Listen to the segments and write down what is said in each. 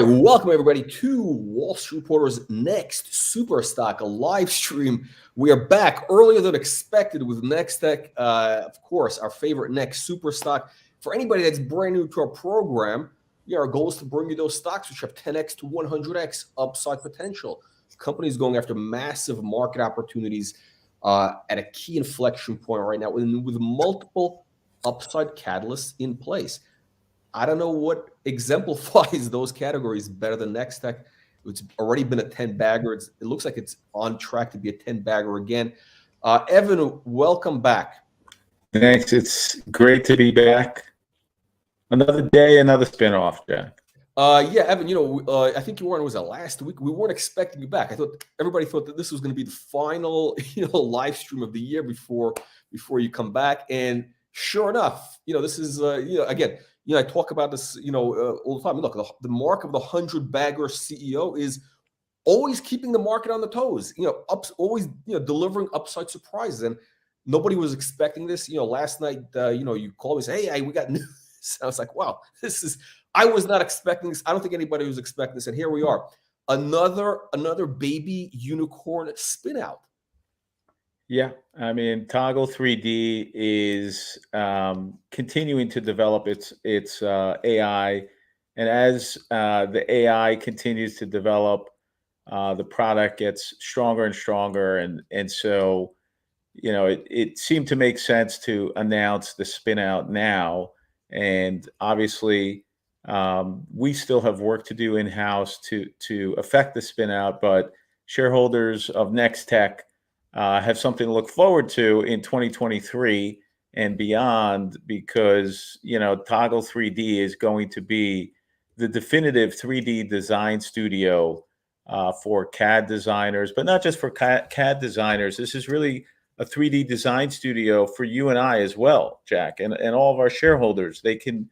right, welcome everybody to Wall Street Reporter's next Super Stock, a live stream. We are back earlier than expected with NexTech, of course, our favorite next Super Stock. For anybody that's brand new to our program, our goal is to bring you those stocks which have 10x to 100x upside potential. Companies going after massive market opportunities at a key inflection point right now with multiple upside catalysts in place. I don't know what exemplifies those categories better than NexTech. It's already been a 10 bagger. It looks like it's on track to be a 10 bagger again. Evan, welcome back. Thanks. It's great to be back. Another day, another spinoff, Jack. Yeah, Evan, I think you weren't, was that last week? We weren't expecting you back. I thought everybody thought that this was going to be the final, live stream of the year before you come back. And sure enough, this is, again, I talk about this, all the time. Look, the mark of the 100 bagger CEO is always keeping the market on the toes, always, delivering upside surprises. And nobody was expecting this. Last night, you called me and say, hey, we got news. I was like, wow, I was not expecting this. I don't think anybody was expecting this. And here we are, another baby unicorn spinout. Yeah, I mean, Toggle 3D is continuing to develop its AI, and as the AI continues to develop, the product gets stronger and stronger, and so it seemed to make sense to announce the spinout now, and obviously we still have work to do in-house to affect the spinout, but shareholders of NexTech have something to look forward to in 2023 and beyond, because Toggle 3D is going to be the definitive 3D design studio for CAD designers, but not just for CAD designers. This is really a 3D design studio for you and I as well, Jack, and all of our shareholders. They can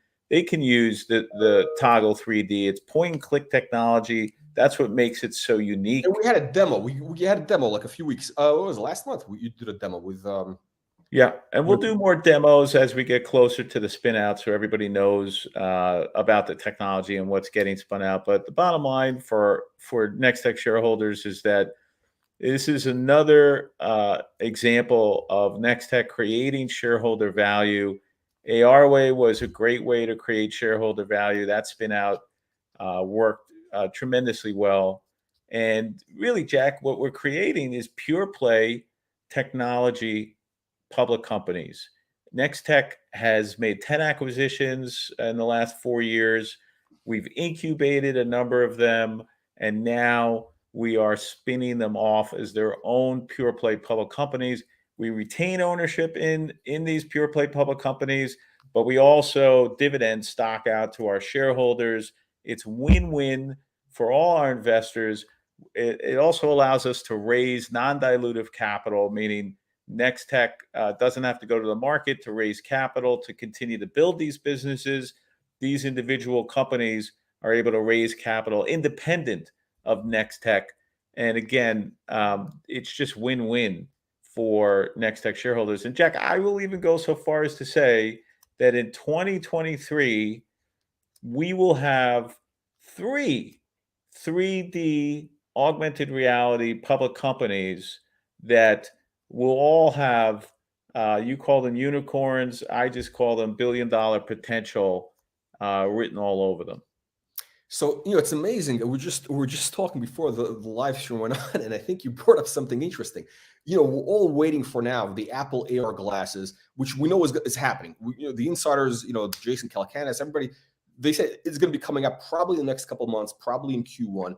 use the Toggle 3D. It's point and click technology. That's what makes it so unique. And we had a demo. We had a demo like a few weeks. What was it, last month? You did a demo with. Yeah, and we'll do more demos as we get closer to the spin out, so everybody knows about the technology and what's getting spun out. But the bottom line for NexTech shareholders is that this is another example of NexTech creating shareholder value. ARway was a great way to create shareholder value. That spin out worked tremendously well. And really, Jack, what we're creating is pure play technology public companies. NexTech has made 10 acquisitions in the last 4 years. We've incubated a number of them, and now we are spinning them off as their own pure play public companies. We retain ownership in these pure play public companies, but we also dividend stock out to our shareholders. It's win-win for all our investors. It also allows us to raise non-dilutive capital, meaning NexTech doesn't have to go to the market to raise capital to continue to build these businesses. These individual companies are able to raise capital independent of NexTech. And again, it's just win-win for NexTech shareholders. And Jack, I will even go so far as to say that in 2023, we will have 3 3D augmented reality public companies that will all have, you call them unicorns, I just call them billion-dollar potential written all over them. So, it's amazing. We're just talking before the live stream went on, and I think you brought up something interesting. We're all waiting for now the Apple AR glasses, which we know is happening. The insiders, Jason Calacanis, everybody, they say it's going to be coming out probably in the next couple of months, probably in Q1.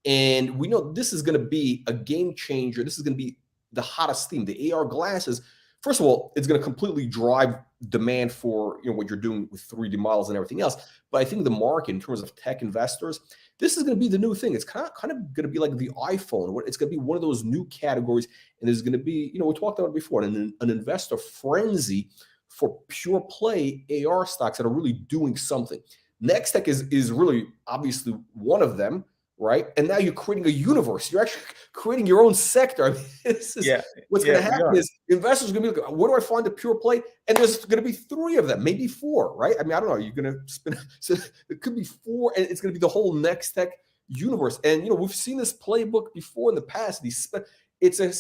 And we know this is going to be a game changer. This is going to be the hottest theme. The AR glasses, first of all, it's going to completely drive demand for what you're doing with 3D models and everything else. But I think the market, in terms of tech investors, this is going to be the new thing. It's kind of going to be like the iPhone. It's going to be one of those new categories, and there's going to be, we talked about it before, an investor frenzy for pure play AR stocks that are really doing something. NexTech is really obviously one of them. right? And now you're creating a universe. You're actually creating your own sector. I mean, this is what's going to happen is investors are going to be like, where do I find a pure play? And there's going to be 3 of them, maybe 4, right? I mean, I don't know. You're going to spin. So it could be 4, and it's going to be the whole NexTech universe. And we've seen this playbook before in the past. It's a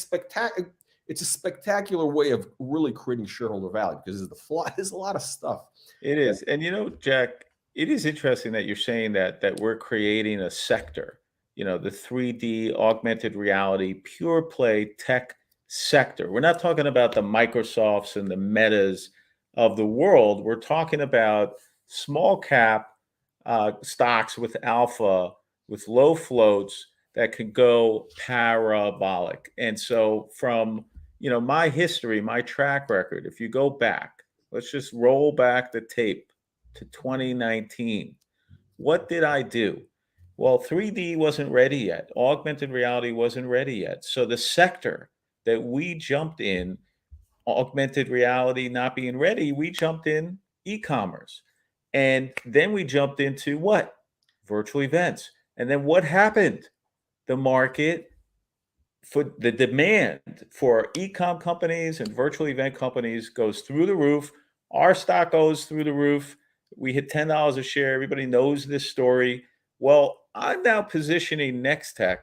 spectacular way of really creating shareholder value because there's a lot of stuff. It is. And Jack, it is interesting that you're saying that we're creating a sector, the 3D augmented reality, pure play tech sector. We're not talking about the Microsofts and the Metas of the world. We're talking about small cap stocks with alpha, with low floats that can go parabolic. And so from, my history, my track record, if you go back, let's just roll back the tape to 2019. What did I do? Well, 3D wasn't ready yet. Augmented reality wasn't ready yet. So the sector that we jumped in, augmented reality not being ready, we jumped in e-commerce. And then we jumped into what? Virtual events. And then what happened? The market, for the demand for e-com companies and virtual event companies goes through the roof. Our stock goes through the roof. We hit $10 a share. Everybody knows this story. Well, I'm now positioning NexTech.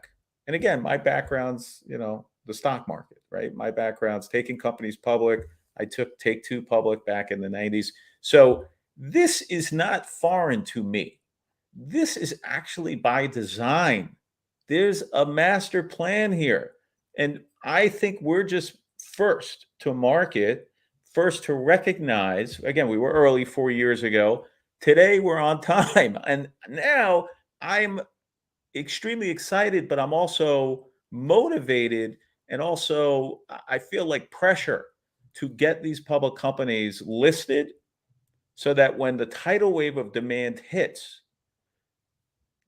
And again, my background's, the stock market, right? My background's taking companies public. I took Take-Two public back in the 90s. So this is not foreign to me. This is actually by design. There's a master plan here. And I think we're just first to market, first to recognize. Again, we were early 4 years ago. Today, we're on time. And now I'm extremely excited, but I'm also motivated. And also, I feel like pressure to get these public companies listed so that when the tidal wave of demand hits,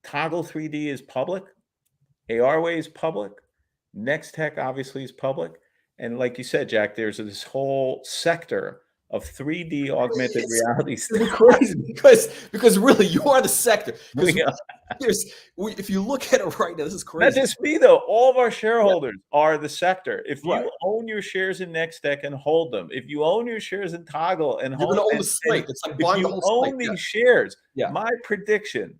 Toggle 3D is public, ARway is public, NexTech obviously is public. And like you said, Jack, there's this whole sector of 3D augmented reality stuff. It's crazy because really you are the sector. If you look at it right now, this is crazy. Not just me though. All of our shareholders are the sector. If you own your shares in NexTech and hold them, if you own your shares in Toggle and hold them, it's like buying the whole own these shares, my prediction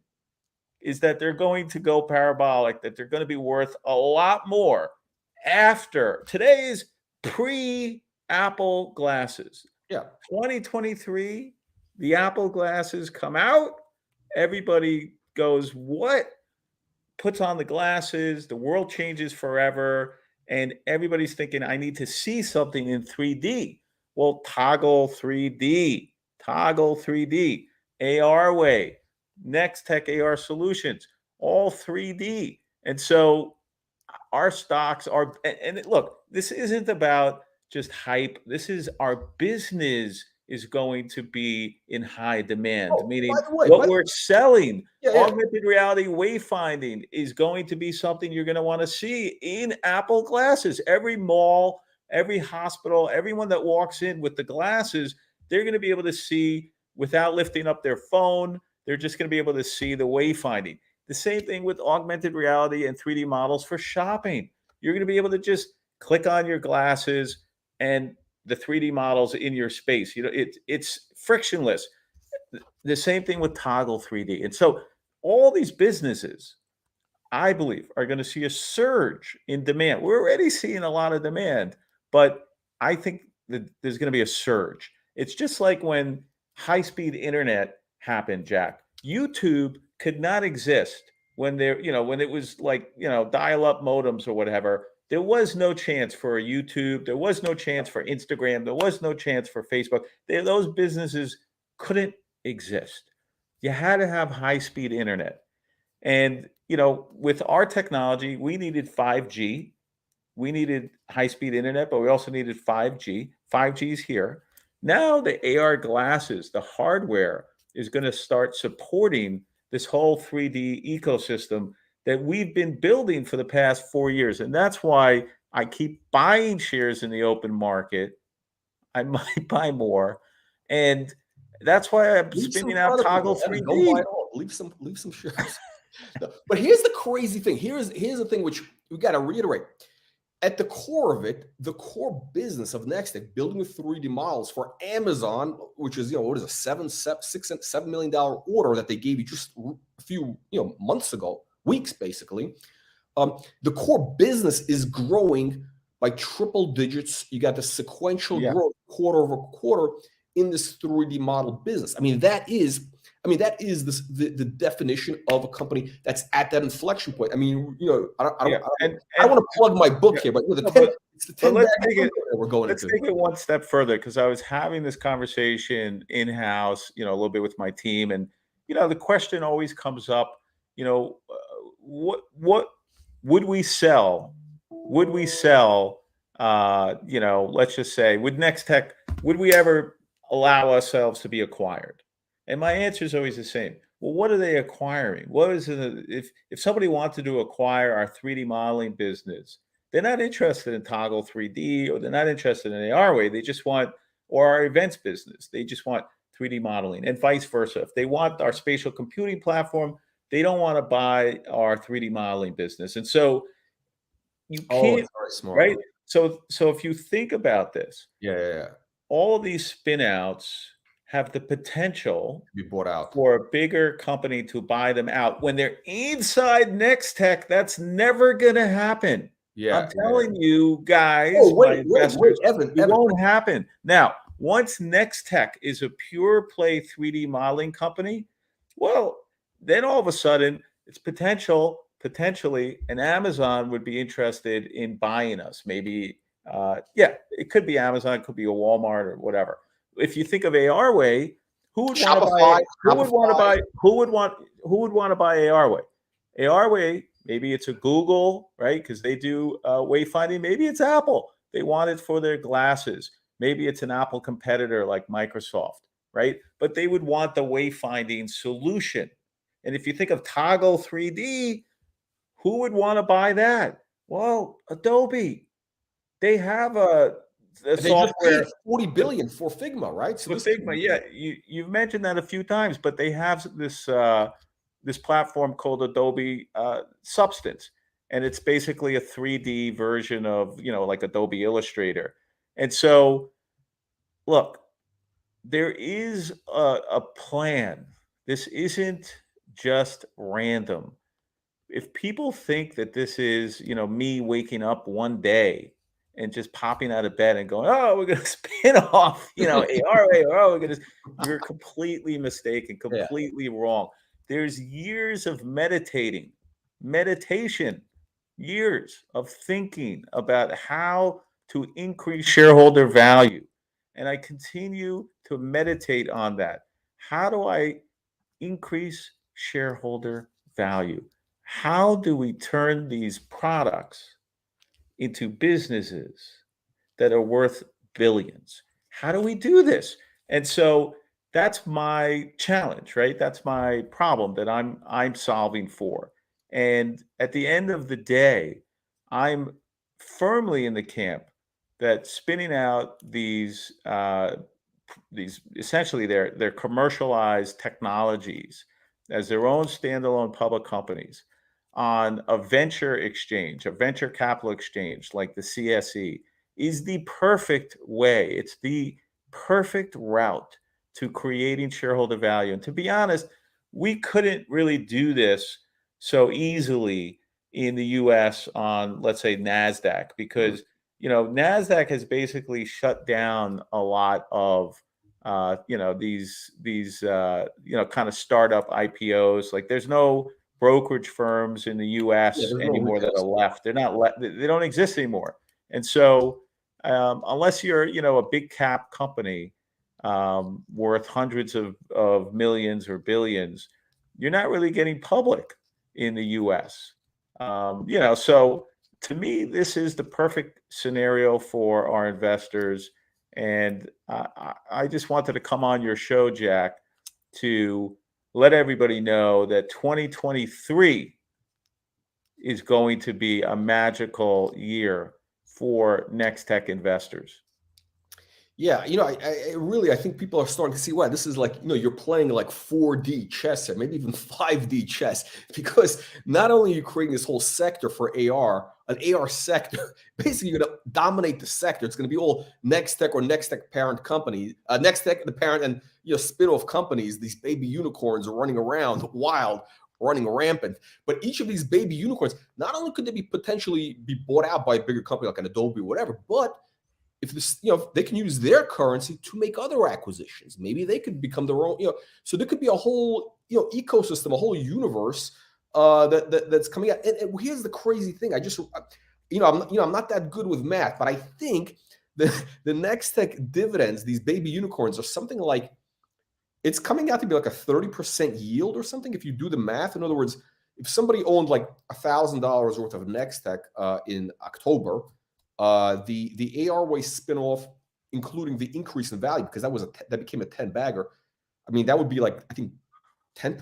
is that they're going to go parabolic, that they're going to be worth a lot more after today's pre-Apple glasses. 2023, the Apple glasses come out. Everybody goes, what? Puts on the glasses. The world changes forever. And everybody's thinking, I need to see something in 3D. Well, Toggle 3D, ARway, NexTech AR Solutions, all 3D. And so our stocks are, and look, this isn't about just hype. This is our business is going to be in high demand, meaning what we're selling, augmented reality wayfinding is going to be something you're going to want to see in Apple glasses. Every mall, every hospital, everyone that walks in with the glasses, they're going to be able to see without lifting up their phone. They're just going to be able to see the wayfinding. The same thing with augmented reality and 3D models for shopping. You're going to be able to just click on your glasses and the 3D models in your space. It's frictionless. The same thing with Toggle 3D. And so all these businesses, I believe, are going to see a surge in demand. We're already seeing a lot of demand, but I think that there's going to be a surge. It's just like when high-speed internet happened, Jack. YouTube could not exist when when it was like, dial-up modems or whatever. There was no chance for YouTube. There was no chance for Instagram. There was no chance for Facebook. Those businesses couldn't exist. You had to have high-speed internet. And, with our technology, we needed 5G. We needed high-speed internet, but we also needed 5G. 5G is here. Now the AR glasses, the hardware, is going to start supporting this whole 3D ecosystem that we've been building for the past 4 years. And that's why I keep buying shares in the open market. I might buy more. And that's why I'm spinning out Toggle 3D. Leave some shares. But here's the crazy thing. Here's the thing which we got to reiterate. At the core of it, the core business of NexTech, building 3D models for Amazon, which is, what is a $7 million order that they gave you just a few, months ago, weeks basically. The core business is growing by triple digits. You got the sequential growth quarter over quarter in this 3D model business. I mean, that is the definition of a company that's at that inflection point. I mean, I don't want to plug my book here, but it's the 10 let's take it, that we're going let's into. take it one step further, because I was having this conversation in-house, a little bit with my team, and the question always comes up, what would we sell? Would we sell? Let's just say, would NexTech, would we ever allow ourselves to be acquired? And my answer is always the same. Well, what are they acquiring? What is it? If somebody wanted to acquire our 3D modeling business, they're not interested in Toggle 3D, or they're not interested in ARway. They just want, or our events business, they just want 3D modeling, and vice versa. If they want our spatial computing platform, they don't want to buy our 3D modeling business. And so you can't, very smart, right? So if you think about this, all of these spinouts have the potential to be bought out for a bigger company to buy them out. When they're inside NexTech, that's never going to happen. I'm telling you guys, wait, Evan, it won't happen. Now, once NexTech is a pure play 3D modeling company, well, then all of a sudden it's potentially an Amazon would be interested in buying us. Maybe, it could be Amazon, it could be a Walmart or whatever. If you think of ARway, who would want to buy? Who would want to buy? Who would want to buy ARway? ARway, maybe it's a Google, right? Because they do wayfinding. Maybe it's Apple. They want it for their glasses. Maybe it's an Apple competitor like Microsoft, right? But they would want the wayfinding solution. And if you think of Toggle 3D, who would want to buy that? Well, Adobe. They have a software, just $40 billion for Figma, right? So Figma, you've mentioned that a few times, but they have this platform called Adobe Substance, and it's basically a 3D version of like Adobe Illustrator. And so, look, there is a plan. This isn't just random. If people think that this is me waking up one day and just popping out of bed and going, oh, we're going to spin off, ARway, or we're going to, you're completely mistaken, completely wrong. There's years of meditation, years of thinking about how to increase shareholder value. And I continue to meditate on that. How do I increase shareholder value? How do we turn these products into businesses that are worth billions? How do we do this? And so that's my challenge, right? That's my problem that I'm solving for. And at the end of the day, I'm firmly in the camp that spinning out these essentially they're commercialized technologies as their own standalone public companies on a venture exchange, a venture capital exchange like the CSE, is the perfect way. It's the perfect route to creating shareholder value. And to be honest, we couldn't really do this so easily in the US on, let's say, NASDAQ, because NASDAQ has basically shut down a lot of these kind of startup IPOs. Like, there's no brokerage firms in the US anymore that are left. They're not they don't exist anymore. And so unless you're a big cap company worth hundreds of millions or billions, you're not really getting public in the US. So to me, this is the perfect scenario for our investors. And I just wanted to come on your show, Jack, to let everybody know that 2023 is going to be a magical year for NexTech investors. Yeah, I think people are starting to see, wow, this is like, you're playing like 4D chess or maybe even 5D chess, because not only are you creating this whole sector for AR, an AR sector, basically you're going to dominate the sector. It's going to be all NexTech or NexTech parent company, NexTech, the parent, and, spin-off companies, these baby unicorns are running around wild, running rampant. But each of these baby unicorns, not only could they potentially be bought out by a bigger company like an Adobe or whatever, but if this, they can use their currency to make other acquisitions. Maybe they could become their own, so there could be a whole, ecosystem, a whole universe that's coming out. And here's the crazy thing. I just, I'm not that good with math, but I think the NexTech dividends, these baby unicorns, are something like, it's coming out to be like a 30% yield or something. If you do the math, in other words, if somebody owned like $1,000 worth of NexTech in October, the ARway spinoff, including the increase in value, because that became a 10 bagger. I mean, that would be like, I think 10%,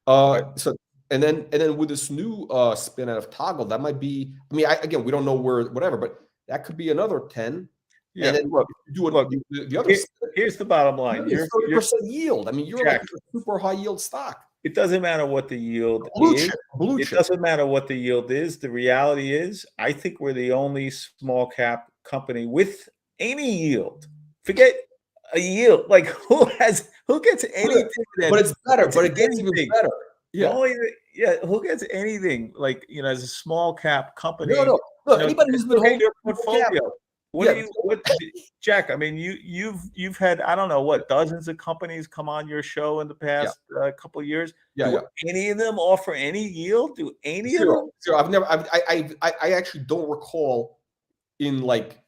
15%. So and then with this new spin out of Toggle, that might be, I mean, again, we don't know where, whatever, but that could be another 10. Yeah. And then look, the other here's the bottom line. You're 30% yield. I mean, you're Jack, like a super high yield stock. It doesn't matter what the yield is. It doesn't matter what the yield is. The reality is, I think we're the only small cap company with any yield. Forget a yield. Like who gets any dividend? But it's better. But it gets even better. Yeah. Who gets anything? Like, as a small cap company. No. Look, anybody who's been holding your portfolio. Jack? I mean, you've had, I don't know what, dozens of companies come on your show in the past couple of years. Do any of them offer any yield? Do any of them? Zero. I actually don't recall in like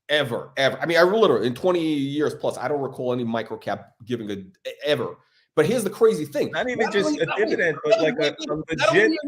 ever. I mean, I literally in 20 years plus, I don't recall any micro cap giving ever. But here's the crazy thing: not even just a dividend, but like a legit.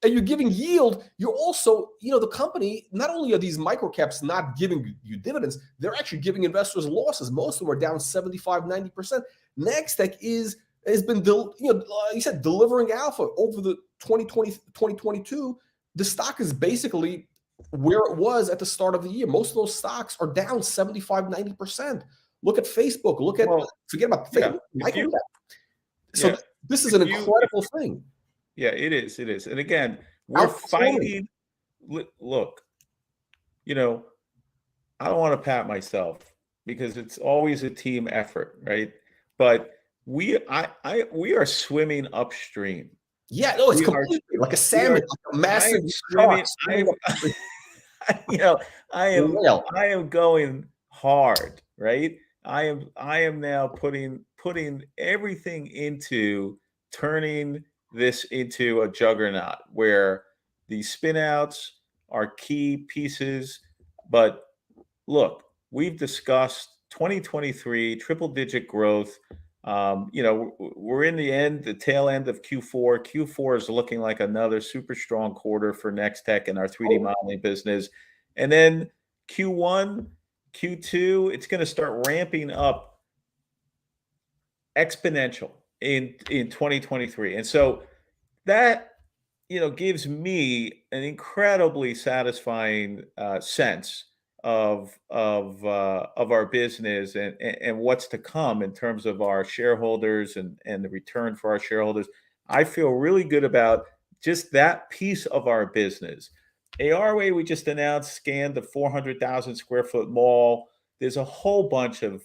And you're giving yield, you're also, the company, not only are these micro caps not giving you dividends, they're actually giving investors losses. Most of them are down 75, 90%. NexTech has been, you said, delivering alpha over the 2020, 2022. The stock is basically where it was at the start of the year. Most of those stocks are down 75, 90%. Look at Facebook. Forget about Facebook. So this is an incredible thing. Yeah, it is. It is. And again, we're fighting. Look, I don't want to pat myself because it's always a team effort, right? But we are swimming upstream. Yeah, no, it's completely like a salmon, like a massive shark. I am going hard, right? I am now putting everything into turning this into a juggernaut where these spinouts are key pieces. But look, we've discussed 2023 triple-digit growth. We're in the tail end of Q4. Q4 is looking like another super strong quarter for NexTech and our 3D modeling business. And then Q1, Q2, it's going to start ramping up exponential in 2023. And so that, gives me an incredibly satisfying sense of our business and what's to come in terms of our shareholders and the return for our shareholders. I feel really good about just that piece of our business. ARway, we just announced, scanned the 400,000 square foot mall. There's a whole bunch of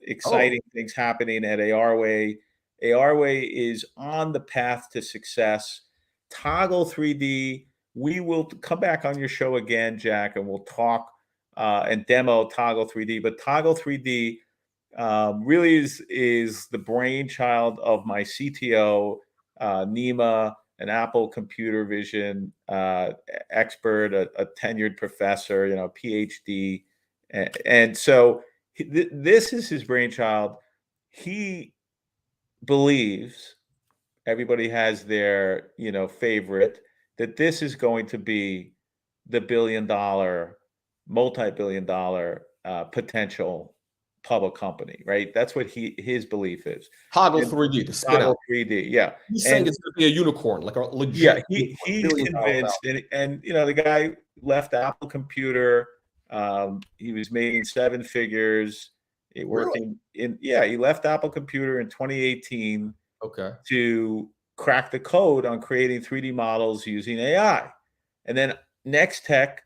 exciting things happening at ARway. ARway is on the path to success. Toggle 3D, we will come back on your show again, Jack, and we'll talk and demo Toggle 3D. But Toggle 3D really is the brainchild of my CTO, Nima, an Apple computer vision expert, a tenured professor, PhD. And so this is his brainchild. He believes, everybody has their, favorite, that this is going to be the billion-dollar, multi-billion-dollar potential public company, right? That's what his belief is. Toggle 3D, the spin out. 3D, yeah. He's saying it's going to be a unicorn, like a legit. Yeah, he's convinced, and the guy left Apple Computer He was making 7 figures. Really? He left Apple Computer in 2018 Okay. to crack the code on creating 3D models using AI. And then NexTech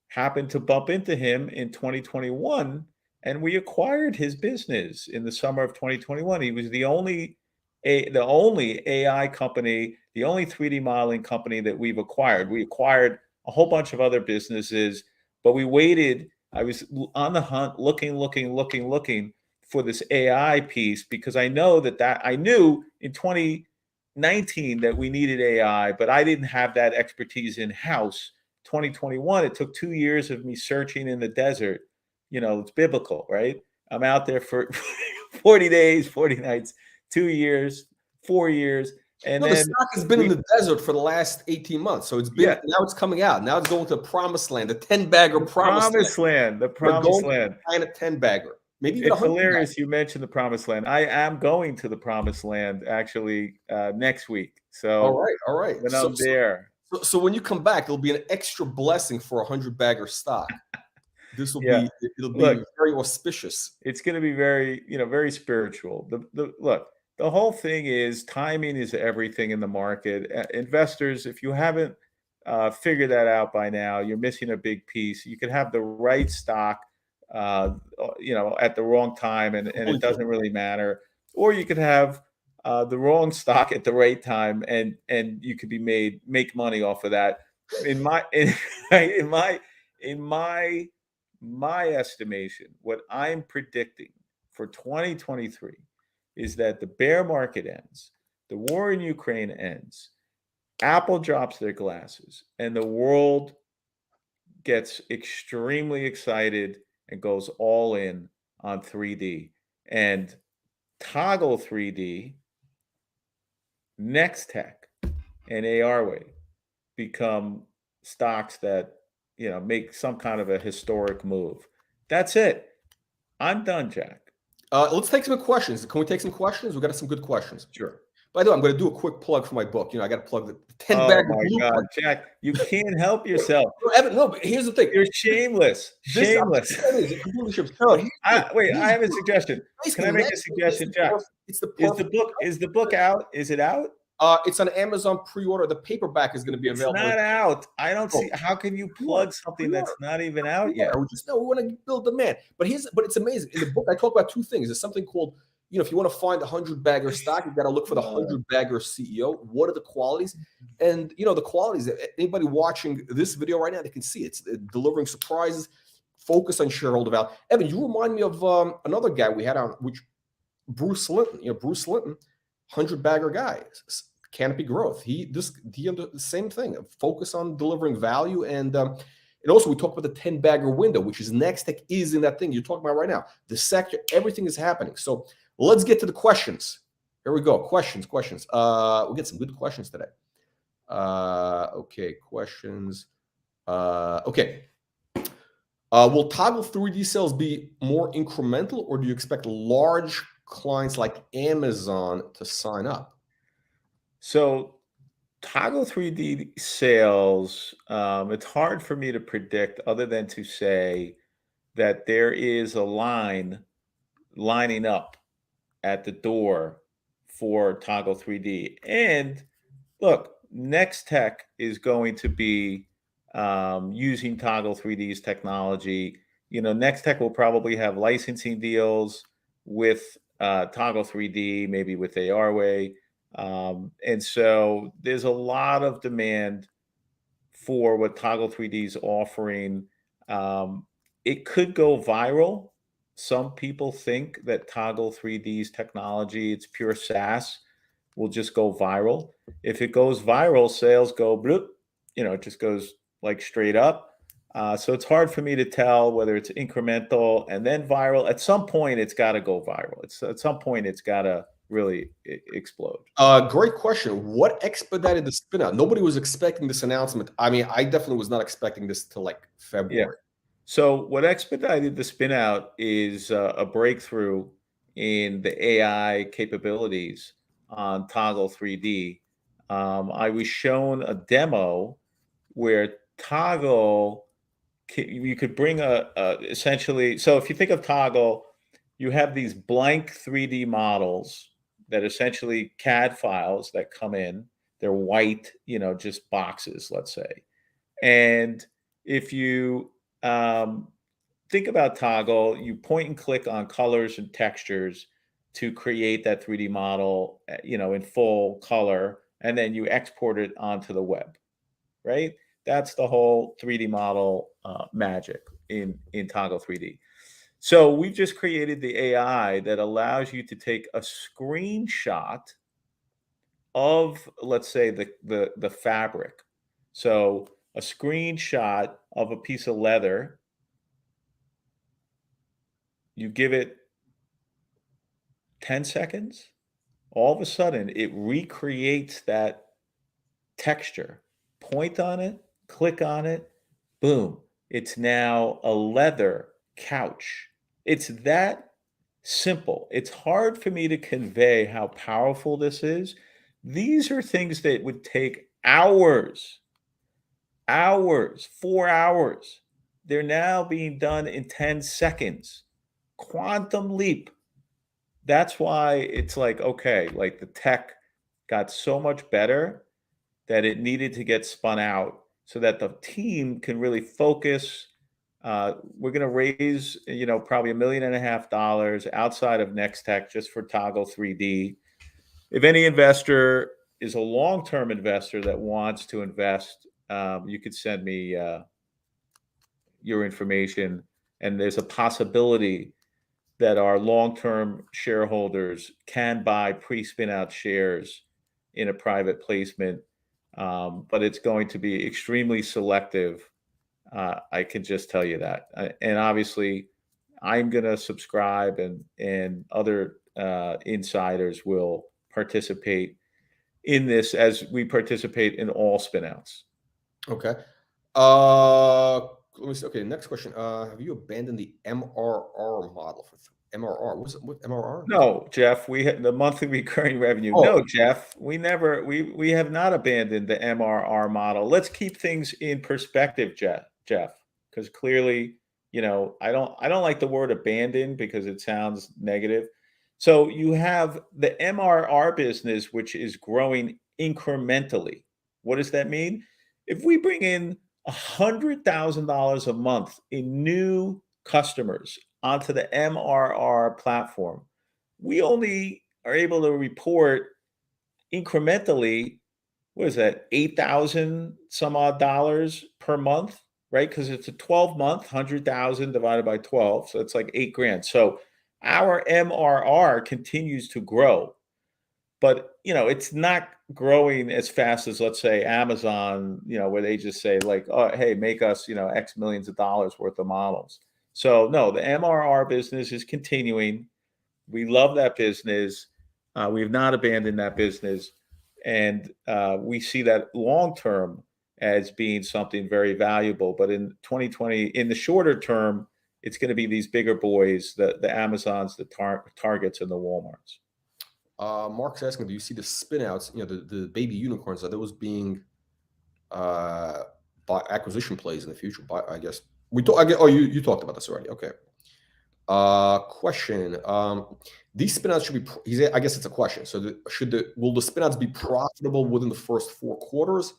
happened to bump into him in 2021, and we acquired his business in the summer of 2021. He was the only AI company, the only 3D modeling company that we've acquired. We acquired a whole bunch of other businesses, but we waited. I was on the hunt, looking for this AI piece, because I knew in 2019 that we needed AI, but I didn't have that expertise in house. 2021, it took 2 years of me searching in the desert. It's biblical, right? I'm out there for 40 days, 40 nights, 2 years, 4 years. And No, the then stock has been in the desert for the last 18 months. So now it's coming out. Now it's going to the promised land, the 10-bagger promised land. The promised land. And a 10-bagger. Maybe even It's 100 hilarious you mentioned the promised land. I am going to the promised land actually next week. So all right. When I'm there. So when you come back, it'll be an extra blessing for a 100-bagger stock. This will it'll be very auspicious. It's going to be very, very spiritual. Look, the whole thing is timing is everything in the market. Investors, if you haven't figured that out by now, you're missing a big piece. You could have the right stock, at the wrong time, and it doesn't really matter. Or you could have the wrong stock at the right time, and you could make money off of that. In my estimation, what I'm predicting for 2023 is that the bear market ends, the war in Ukraine ends, Apple drops their glasses, and the world gets extremely excited and goes all in on 3D. And Toggle 3D, NexTech, and ARway become stocks that make some kind of a historic move. That's it. I'm done, Jack. Let's take some questions. Can we take some questions? We got some good questions. Sure. By the way, I'm going to do a quick plug for my book. I got to plug the 10-bagger bluept. God, Jack, you can't help yourself. No, Evan, no, but here's the thing. You're shameless. Shameless. Wait, I have a suggestion. Can I make a suggestion, Jack? Is the book out? Is it out? It's on Amazon pre-order. The paperback is going to be available. It's not out. I don't see. How can you plug something that's not even out yet? We want to build demand. But it's amazing. In the book, I talk about two things. There's something called, if you want to find a 100-bagger stock, you've got to look for the 100-bagger CEO. What are the qualities? And the qualities. Anybody watching this video right now, they can see it's delivering surprises, focus on shareholder value. Evan, you remind me of another guy we had on, which Bruce Linton. Bruce Linton, 100-bagger guy. Canopy Growth. He the same thing. Focus on delivering value, and also we talk about the 10-bagger window, which is NexTech is in that thing you're talking about right now. The sector, everything is happening. So let's get to the questions. Here we go. Questions. We'll get some good questions today. Okay, questions. Okay. Will Toggle 3D sales be more incremental, or do you expect large clients like Amazon to sign up? So Toggle 3D sales, it's hard for me to predict other than to say that there is a lining up at the door for Toggle 3D. And look, NexTech is going to be using Toggle 3D's technology. NexTech will probably have licensing deals with Toggle 3D, maybe with ARway. And so there's a lot of demand for what Toggle 3D is offering. It could go viral. Some people think that Toggle 3D's technology, it's pure SaaS, will just go viral. If it goes viral, sales go bloop, it just goes like straight up. So it's hard for me to tell whether it's incremental and then viral. At some point, it's got to go viral. At some point, it's got to really explode. Great question. What expedited the spin-out? Nobody was expecting this announcement. I mean, I definitely was not expecting this till like February. Yeah. So what expedited the spin-out is a breakthrough in the AI capabilities on Toggle 3D. I was shown a demo where Toggle you could bring essentially, so if you think of Toggle, you have these blank 3D models that essentially CAD files that come in. They're white, just boxes, let's say. And if you think about Toggle, you point and click on colors and textures to create that 3D model, in full color, and then you export it onto the web, right? That's the whole 3D model magic in Toggle 3D. So we've just created the AI that allows you to take a screenshot of, let's say, the fabric. So a screenshot of a piece of leather. You give it 10 seconds, all of a sudden it recreates that texture. Point on it, click on it, boom. It's now a leather couch. It's that simple. It's hard for me to convey how powerful this is. These are things that would take hours, 4 hours. They're now being done in 10 seconds. Quantum leap. That's why it's like, okay, like the tech got so much better that it needed to get spun out so that the team can really focus. We're going to raise, probably $1.5 million outside of NexTech just for Toggle 3D. If any investor is a long-term investor that wants to invest, you could send me your information, and there's a possibility that our long-term shareholders can buy pre-spin-out shares in a private placement, but it's going to be extremely selective. I can just tell you that. And obviously, I'm going to subscribe, and other insiders will participate in this as we participate in all spin-outs. Okay. Let me see. Okay, next question. Have you abandoned the MRR model for MRR? What MRR? No, Jeff, we had the monthly recurring revenue. Oh. No, Jeff, we have not abandoned the MRR model. Let's keep things in perspective, Jeff, because clearly, I don't like the word abandon because it sounds negative. So you have the MRR business, which is growing incrementally. What does that mean? If we bring in $100,000 a month in new customers onto the MRR platform, we only are able to report incrementally, what is that, 8,000 some odd dollars per month, right? Because it's a 12-month, 100,000 divided by 12, so it's like $8,000. So our MRR continues to grow, but it's not growing as fast as, let's say, Amazon, where they just say like, oh, hey, make us, X millions of dollars worth of models. So no, the MRR business is continuing. We love that business. We have not abandoned that business, and we see that long term as being something very valuable. But in 2020, in the shorter term, it's going to be these bigger boys, the Amazons, the Targets, and the Walmarts. Mark's asking, do you see the spin-outs, the baby unicorns, are those being by acquisition plays in the future? I guess you talked about this already. Okay. Question. These spin-outs should be, I guess it's a question. So will the spin-outs be profitable within the first 4 quarters?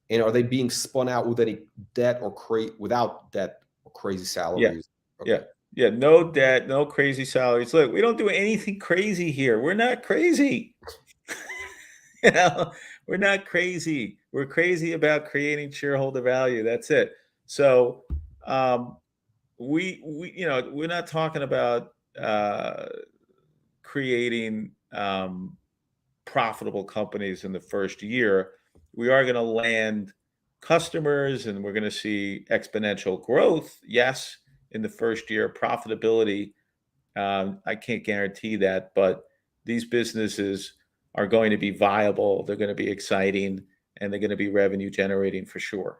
And are they being spun out with any debt or without debt or crazy salaries? Yeah. Okay. Yeah, no debt, no crazy salaries. Look, we don't do anything crazy here. We're not crazy. We're not crazy. We're crazy about creating shareholder value. That's it. So we're not talking about creating profitable companies in the first year. We are going to land customers, and we're going to see exponential growth. Yes. In the first year, profitability, I can't guarantee that, but these businesses are going to be viable. They're going to be exciting, and they're going to be revenue generating for sure.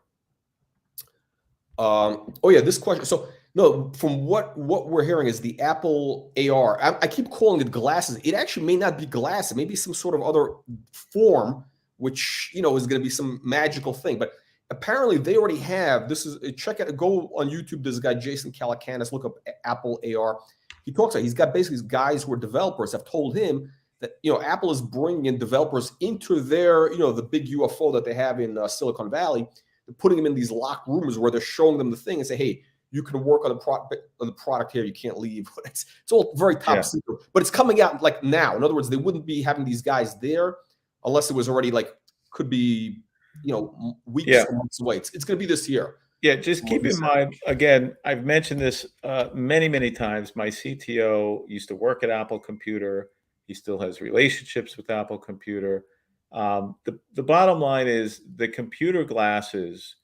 This question. So no, from what we're hearing is the Apple AR. I keep calling it glasses. It actually may not be glasses. It may be some sort of other form, which is going to be some magical thing. But apparently they already have, this is, check it, go on YouTube, there's a guy, Jason Calacanis, look up Apple AR. He talks about, he's got basically these guys who are developers have told him that, Apple is bringing in developers into their, the big UFO that they have in Silicon Valley. They're putting them in these locked rooms where they're showing them the thing and say, hey, you can work on the product here. You can't leave. It's all very top secret, but it's coming out like now. In other words, they wouldn't be having these guys there unless it was already like, could be, weeks or months away. It's going to be this year. Yeah, just keep in mind, again, I've mentioned this many, many times. My CTO used to work at Apple Computer. He still has relationships with Apple Computer. The bottom line is the computer glasses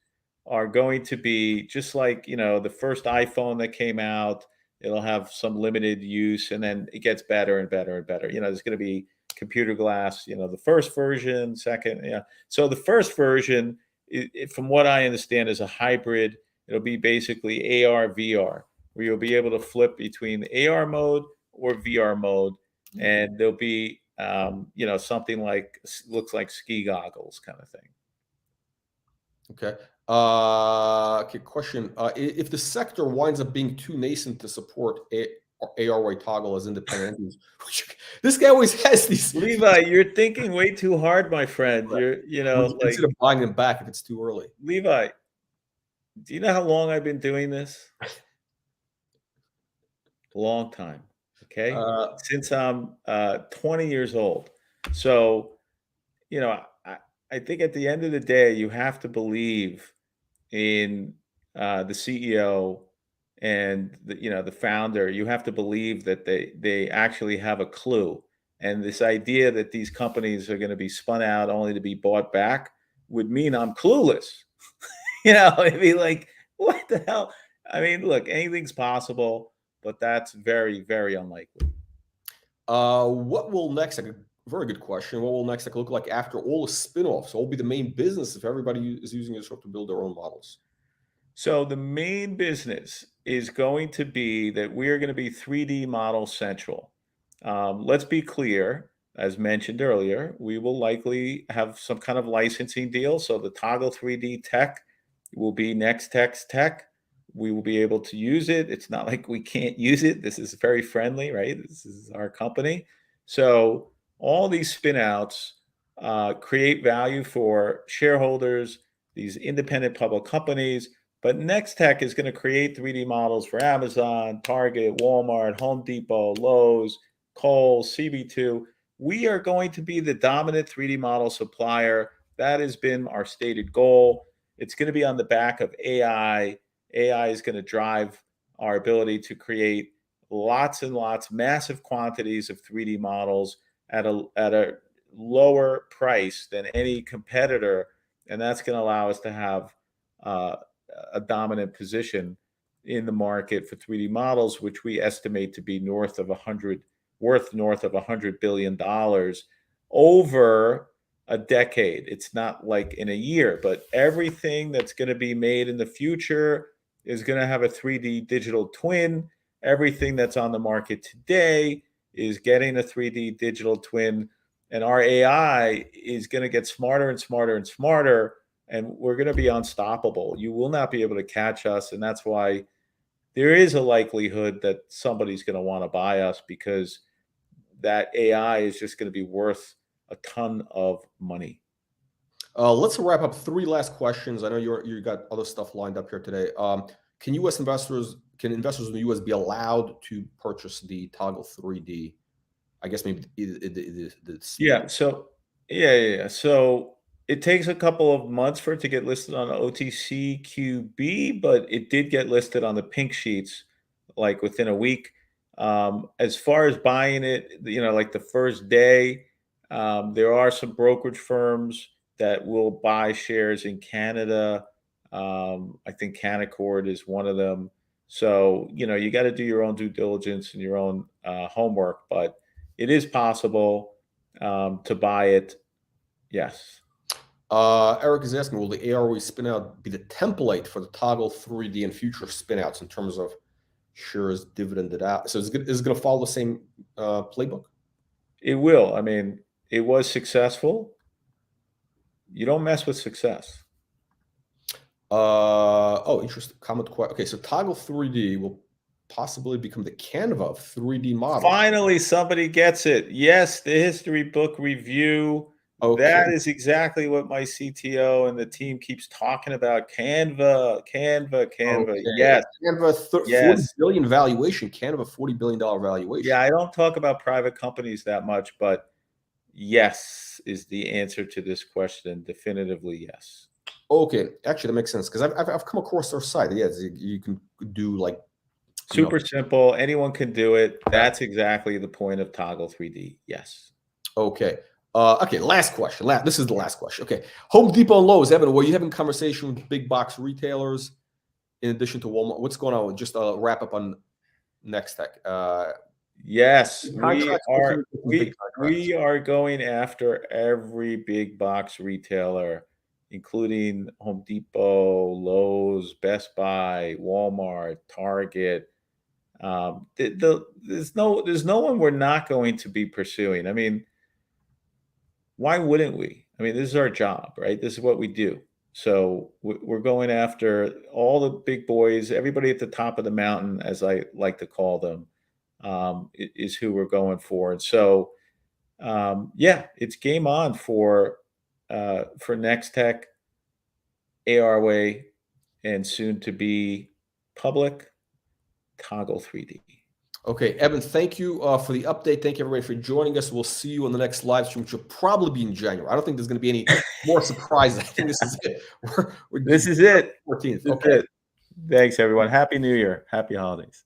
are going to be just like, the first iPhone that came out. It'll have some limited use, and then it gets better and better and better. There's going to be computer glass, the first version, second. Yeah. So the first version, from what I understand, is a hybrid. It'll be basically AR, VR, where you'll be able to flip between the AR mode or VR mode. And there'll be, something like, looks like ski goggles kind of thing. Okay. Okay. Question. If the sector winds up being too nascent to support AR toggle as independent entities, this guy always has these. Levi, you're thinking way too hard, my friend. Would you consider buying them back if it's too early? Levi, do you know how long I've been doing this? A long time. Okay. Since I'm 20 years old. So, I think at the end of the day, you have to believe in the CEO and the founder. You have to believe that they actually have a clue. And this idea that these companies are going to be spun out only to be bought back would mean I'm clueless. It'd be like, what the hell? I mean, look, anything's possible, but that's very, very unlikely. What will NexTech? Very good question. What will NexTech look like after all the spin-offs? What will be the main business if everybody is using this to build their own models? So the main business is going to be that we're going to be 3D model central. Let's be clear, as mentioned earlier, we will likely have some kind of licensing deal. So the Toggle 3D tech will be NexTech's tech. We will be able to use it. It's not like we can't use it. This is very friendly, right? This is our company. So all these spinouts create value for shareholders, these independent public companies. But NexTech is going to create 3D models for Amazon, Target, Walmart, Home Depot, Lowe's, Kohl's, CB2. We are going to be the dominant 3D model supplier. That has been our stated goal. It's going to be on the back of AI. AI is going to drive our ability to create lots and lots, massive quantities of 3D models at a lower price than any competitor. And that's going to allow us to have a dominant position in the market for 3D models, which we estimate to be worth north of $100 billion over a decade. It's not like in a year, but everything that's going to be made in the future is going to have a 3D digital twin. Everything that's on the market today is getting a 3D digital twin, and our AI is going to get smarter and smarter and smarter, and we're going to be unstoppable. You will not be able to catch us, and that's why there is a likelihood that somebody's going to want to buy us, because that AI is just going to be worth a ton of money. Let's wrap up. 3 last questions. I know you got other stuff lined up here today. Can investors in the U.S. be allowed to purchase the Toggle 3D? I guess maybe yeah. So So it takes a couple of months for it to get listed on OTC QB, but it did get listed on the pink sheets like within a week. As far as buying it, like the first day, there are some brokerage firms that will buy shares in Canada. I think Canaccord is one of them. So, you got to do your own due diligence and your own homework, but it is possible to buy it. Yes. Eric is asking, will the AROE spinout be the template for the Toggle 3D and future spinouts in terms of shares dividended out? So is it going to follow the same playbook? It will. I mean, it was successful. You don't mess with success. Oh, interesting. Comment question. Okay, so Toggle 3D will possibly become the Canva of 3D modeling. Finally, somebody gets it. Yes, the history book review. Okay. That is exactly what my CTO and the team keeps talking about. Canva, Canva, Canva. Okay. Yes, Canva 40 yes. billion valuation. Canva $40 billion valuation. Yeah, I don't talk about private companies that much, but yes is the answer to this question. Definitively yes. Okay, actually that makes sense because I've come across their site. Yes, you can do like Super simple. Anyone can do it. That's exactly the point of Toggle 3D. Yes. Okay. Okay. Last question. This is the last question. Okay. Home Depot and Lowe's, Evan, were you having conversation with big box retailers in addition to Walmart? What's going on? Just a wrap up on NexTech. Yes, Contracts. we are going after every big box retailer, including Home Depot, Lowe's, Best Buy, Walmart, Target. There's no one we're not going to be pursuing. I mean, why wouldn't we? I mean, this is our job, right? This is what we do. So we're going after all the big boys, everybody at the top of the mountain, as I like to call them, is who we're going for. And so, yeah, it's game on for NexTech, ARway, and soon to be public Toggle 3D. Okay, Evan, thank you for the update. Thank you, everybody, for joining us. We'll see you on the next live stream, which will probably be in January. I don't think there's going to be any more surprises. I think this is it. This is it. 14th. Okay. Thanks, everyone. Happy New Year. Happy holidays.